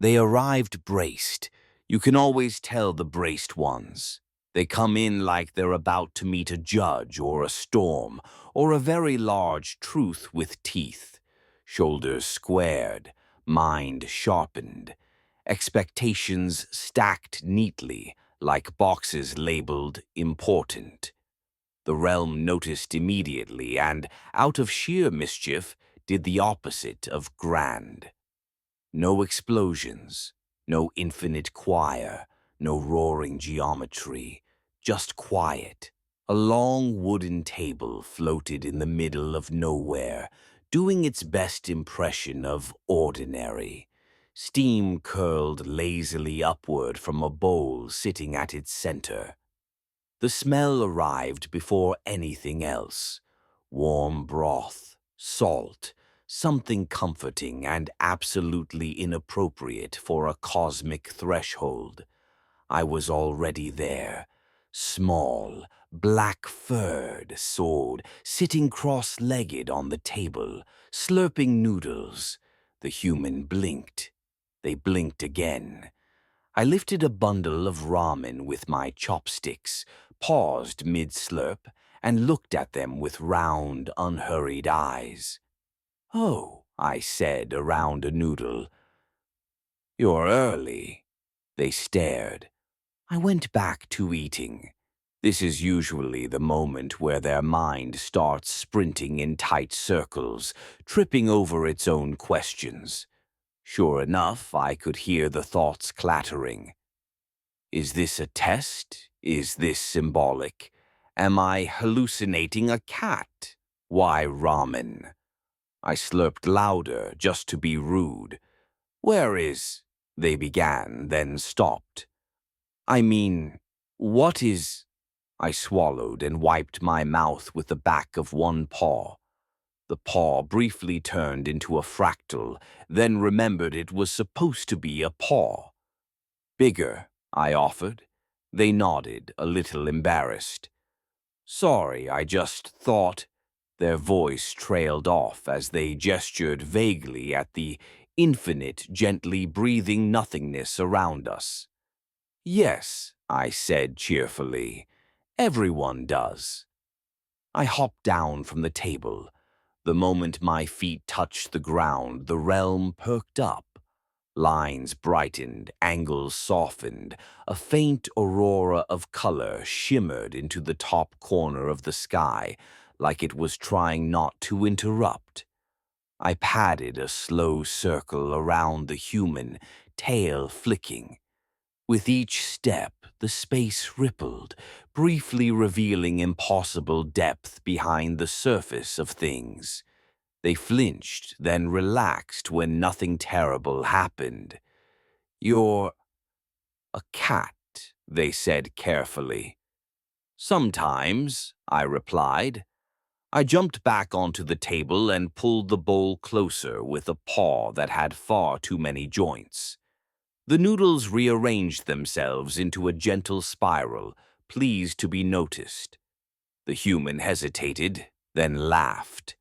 They arrived braced. You can always tell the braced ones. They come in like they're about to meet a judge or a storm, or a very large truth with teeth. Shoulders squared, mind sharpened, expectations stacked neatly like boxes labeled important. The realm noticed immediately and, out of sheer mischief, did the opposite of grand. No explosions, no infinite choir, no roaring geometry, just quiet. A long wooden table floated in the middle of nowhere, doing its best impression of ordinary. Steam curled lazily upward from a bowl sitting at its center. The smell arrived before anything else. Warm broth, salt, something comforting and absolutely inappropriate for a cosmic threshold. I was already there. Small, black-furred sword, sitting cross-legged on the table, slurping noodles. The human blinked. They blinked again. I lifted a bundle of ramen with my chopsticks, paused mid-slurp, and looked at them with round, unhurried eyes. "Oh," I said around a noodle. "You're early." They stared. I went back to eating. This is usually the moment where their mind starts sprinting in tight circles, tripping over its own questions. Sure enough, I could hear the thoughts clattering. Is this a test? Is this symbolic? Am I hallucinating a cat? Why ramen? I slurped louder, just to be rude. Where is... They began, then stopped. I mean, what is... I swallowed and wiped my mouth with the back of one paw. The paw briefly turned into a fractal, then remembered it was supposed to be a paw. Bigger, I offered. They nodded, a little embarrassed. Sorry, I just thought... Their voice trailed off as they gestured vaguely at the infinite, gently breathing nothingness around us. Yes, I said cheerfully. Everyone does. I hopped down from the table. The moment my feet touched the ground, the realm perked up. Lines brightened, angles softened, a faint aurora of color shimmered into the top corner of the sky, like it was trying not to interrupt. I padded a slow circle around the human, tail flicking. With each step, the space rippled, briefly revealing impossible depth behind the surface of things. They flinched, then relaxed when nothing terrible happened. You're a cat, they said carefully. Sometimes, I replied. I jumped back onto the table and pulled the bowl closer with a paw that had far too many joints. The noodles rearranged themselves into a gentle spiral, pleased to be noticed. The human hesitated, then laughed.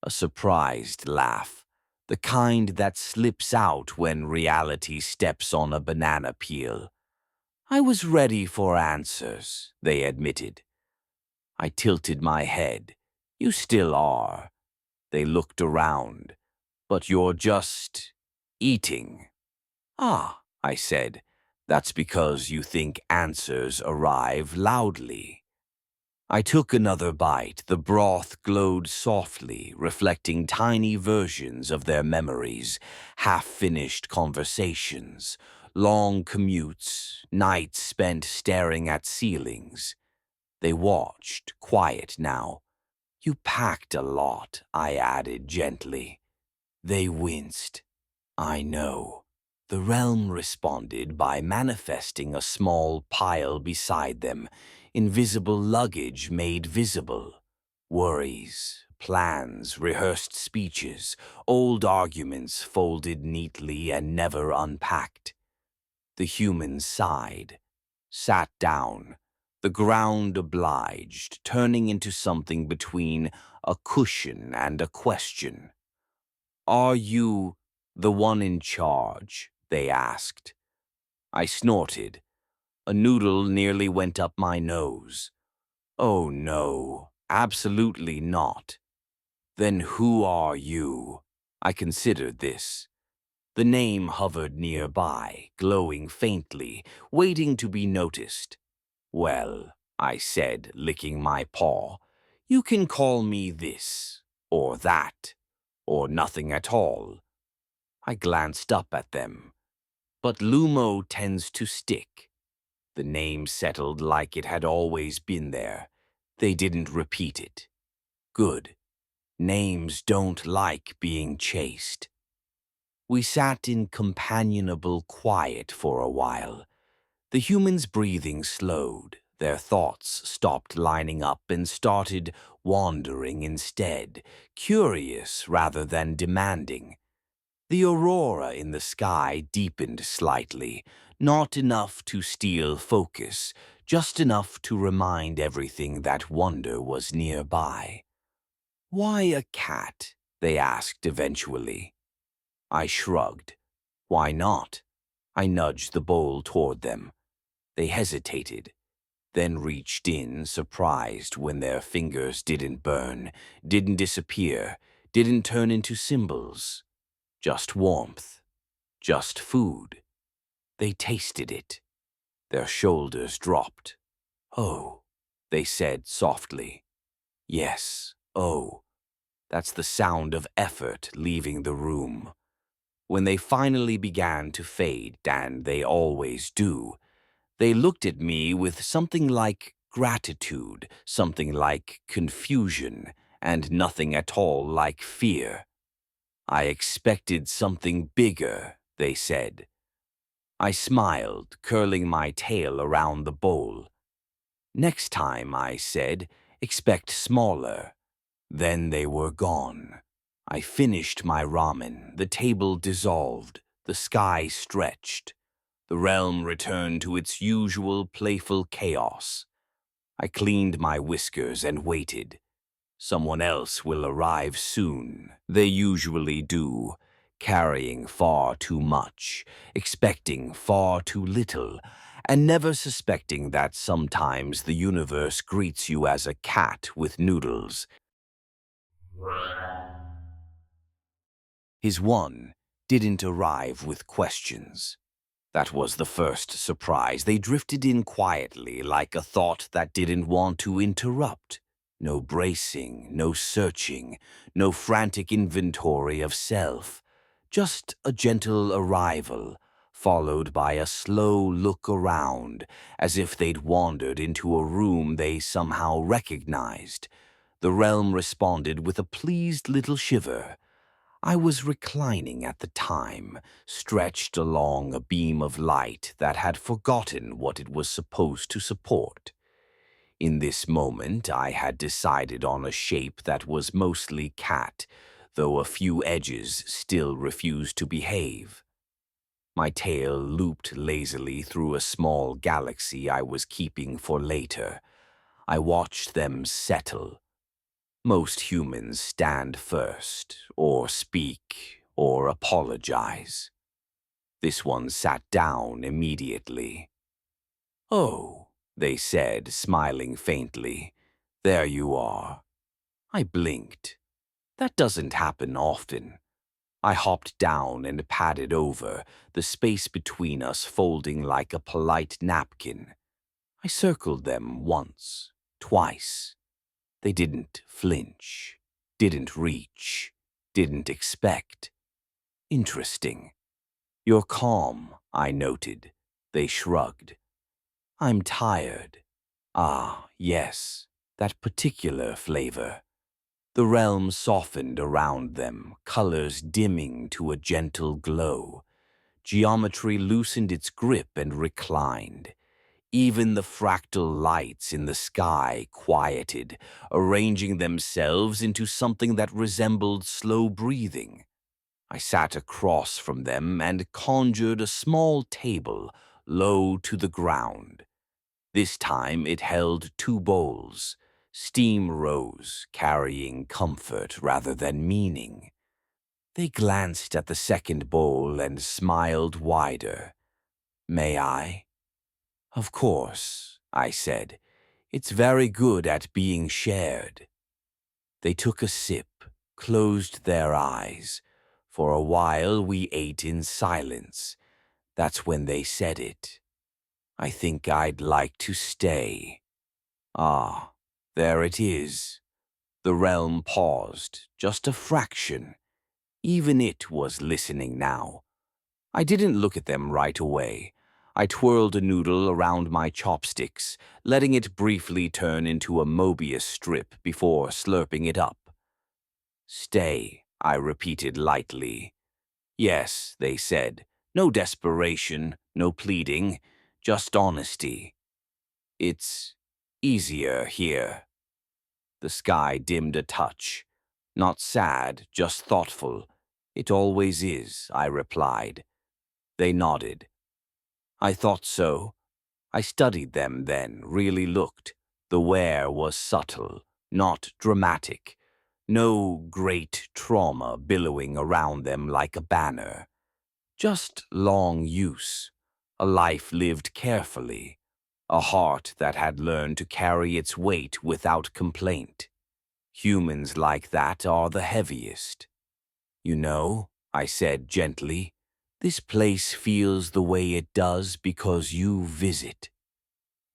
A surprised laugh, the kind that slips out when reality steps on a banana peel. I was ready for answers, they admitted. I tilted my head. You still are. They looked around. But you're just eating. Ah, I said, that's because you think answers arrive loudly. I took another bite. The broth glowed softly, reflecting tiny versions of their memories, half-finished conversations, long commutes, nights spent staring at ceilings. They watched, quiet now. You packed a lot, I added gently. They winced. I know. The realm responded by manifesting a small pile beside them, invisible luggage made visible. Worries, plans, rehearsed speeches, old arguments folded neatly and never unpacked. The human sighed, sat down, the ground obliged, turning into something between a cushion and a question. Are you the one in charge? they asked. I snorted. A noodle nearly went up my nose. Oh no, absolutely not. Then who are you? I considered this. The name hovered nearby, glowing faintly, waiting to be noticed. Well, I said, licking my paw, you can call me this, or that, or nothing at all. I glanced up at them. But Lumo tends to stick. The name settled like it had always been there. They didn't repeat it. Good. Names don't like being chased. We sat in companionable quiet for a while. The humans' breathing slowed. Their thoughts stopped lining up and started wandering instead, curious rather than demanding. The aurora in the sky deepened slightly, not enough to steal focus, just enough to remind everything that wonder was nearby. "Why a cat?" they asked eventually. I shrugged. "Why not?" I nudged the bowl toward them. They hesitated, then reached in, surprised when their fingers didn't burn, didn't disappear, didn't turn into symbols. Just warmth. Just food. They tasted it. Their shoulders dropped. "Oh," they said softly. "Yes, oh." That's the sound of effort leaving the room. When they finally began to fade, and they always do, they looked at me with something like gratitude, something like confusion, and nothing at all like fear. "I expected something bigger," they said. I smiled, curling my tail around the bowl. "Next time," I said, "expect smaller." Then they were gone. I finished my ramen, the table dissolved, the sky stretched. The realm returned to its usual playful chaos. I cleaned my whiskers and waited. Someone else will arrive soon. They usually do, carrying far too much, expecting far too little, and never suspecting that sometimes the universe greets you as a cat with noodles. His one didn't arrive with questions. That was the first surprise. They drifted in quietly, like a thought that didn't want to interrupt. No bracing, no searching, no frantic inventory of self. Just a gentle arrival, followed by a slow look around, as if they'd wandered into a room they somehow recognized. The realm responded with a pleased little shiver. I was reclining at the time, stretched along a beam of light that had forgotten what it was supposed to support. In this moment, I had decided on a shape that was mostly cat, though a few edges still refused to behave. My tail looped lazily through a small galaxy I was keeping for later. I watched them settle. Most humans stand first, or speak, or apologize. This one sat down immediately. "Oh," they said, smiling faintly. "There you are." I blinked. That doesn't happen often. I hopped down and padded over, the space between us folding like a polite napkin. I circled them once, twice. They didn't flinch, didn't reach, didn't expect. Interesting. "You're calm," I noted. They shrugged. "I'm tired." Ah, yes, that particular flavor. The realm softened around them, colors dimming to a gentle glow. Geometry loosened its grip and reclined. Even the fractal lights in the sky quieted, arranging themselves into something that resembled slow breathing. I sat across from them and conjured a small table, low to the ground. This time it held two bowls. Steam rose, carrying comfort rather than meaning. They glanced at the second bowl and smiled wider. "May I?" "Of course," I said. "It's very good at being shared." They took a sip, closed their eyes. For a while we ate in silence. That's when they said it. "I think I'd like to stay." Ah, there it is. The realm paused, just a fraction. Even it was listening now. I didn't look at them right away. I twirled a noodle around my chopsticks, letting it briefly turn into a Mobius strip before slurping it up. "Stay," I repeated lightly. "Yes," they said. "No desperation, no pleading, just honesty. It's easier here." The sky dimmed a touch. "Not sad, just thoughtful. It always is," I replied. They nodded. "I thought so." I studied them then, really looked. The wear was subtle, not dramatic. No great trauma billowing around them like a banner. Just long use. A life lived carefully. A heart that had learned to carry its weight without complaint. Humans like that are the heaviest. "You know," I said gently, "this place feels the way it does because you visit."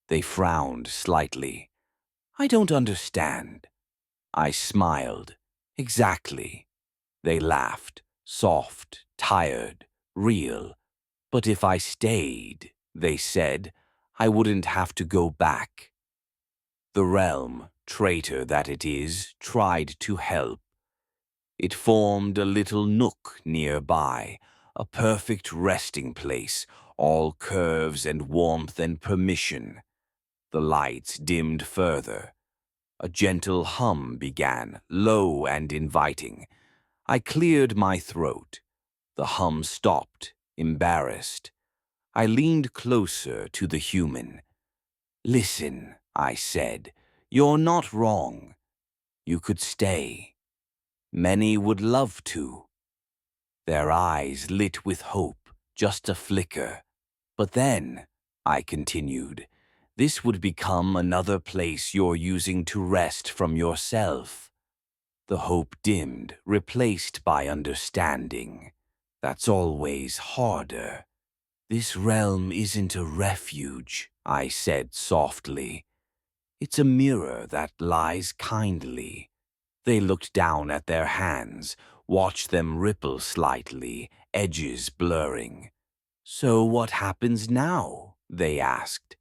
They frowned slightly. "I don't understand." I smiled. "Exactly." They laughed, soft, tired, real. "But if I stayed," they said, "I wouldn't have to go back." The realm, traitor that it is, tried to help. It formed a little nook nearby, a perfect resting place, all curves and warmth and permission. The lights dimmed further. A gentle hum began, low and inviting. I cleared my throat. The hum stopped, embarrassed. I leaned closer to the human. "Listen," I said, "you're not wrong. You could stay. Many would love to." Their eyes lit with hope, just a flicker. "But then," I continued, "this would become another place you're using to rest from yourself." The hope dimmed, replaced by understanding. "That's always harder." "This realm isn't a refuge," I said softly. "It's a mirror that lies kindly." They looked down at their hands, watched them ripple slightly, edges blurring. "So what happens now?" they asked.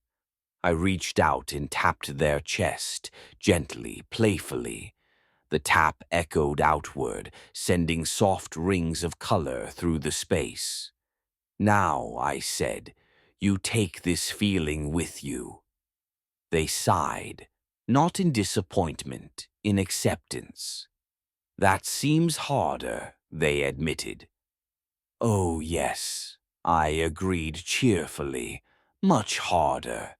I reached out and tapped their chest, gently, playfully. The tap echoed outward, sending soft rings of color through the space. "Now," I said, "you take this feeling with you." They sighed, not in disappointment, in acceptance. "That seems harder," they admitted. "Oh, yes," I agreed cheerfully, "much harder."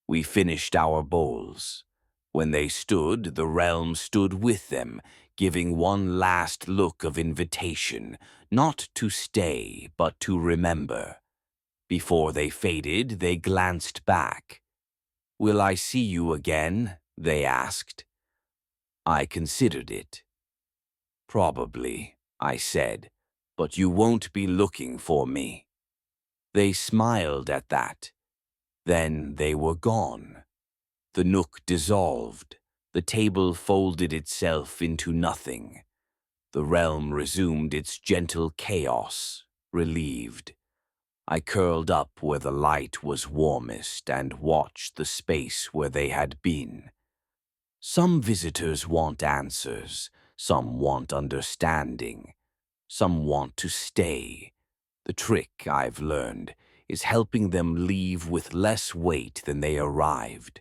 We finished our bowls. When they stood, the realm stood with them, giving one last look of invitation, not to stay, but to remember. Before they faded, they glanced back. "Will I see you again?" they asked. I considered it. "Probably," I said, "but you won't be looking for me." They smiled at that. Then they were gone. The nook dissolved. The table folded itself into nothing. The realm resumed its gentle chaos, relieved. I curled up where the light was warmest and watched the space where they had been. Some visitors want answers, some want understanding, some want to stay. The trick, I've learned, is helping them leave with less weight than they arrived.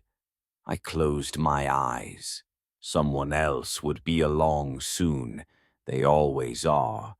I closed my eyes. Someone else would be along soon. They always are.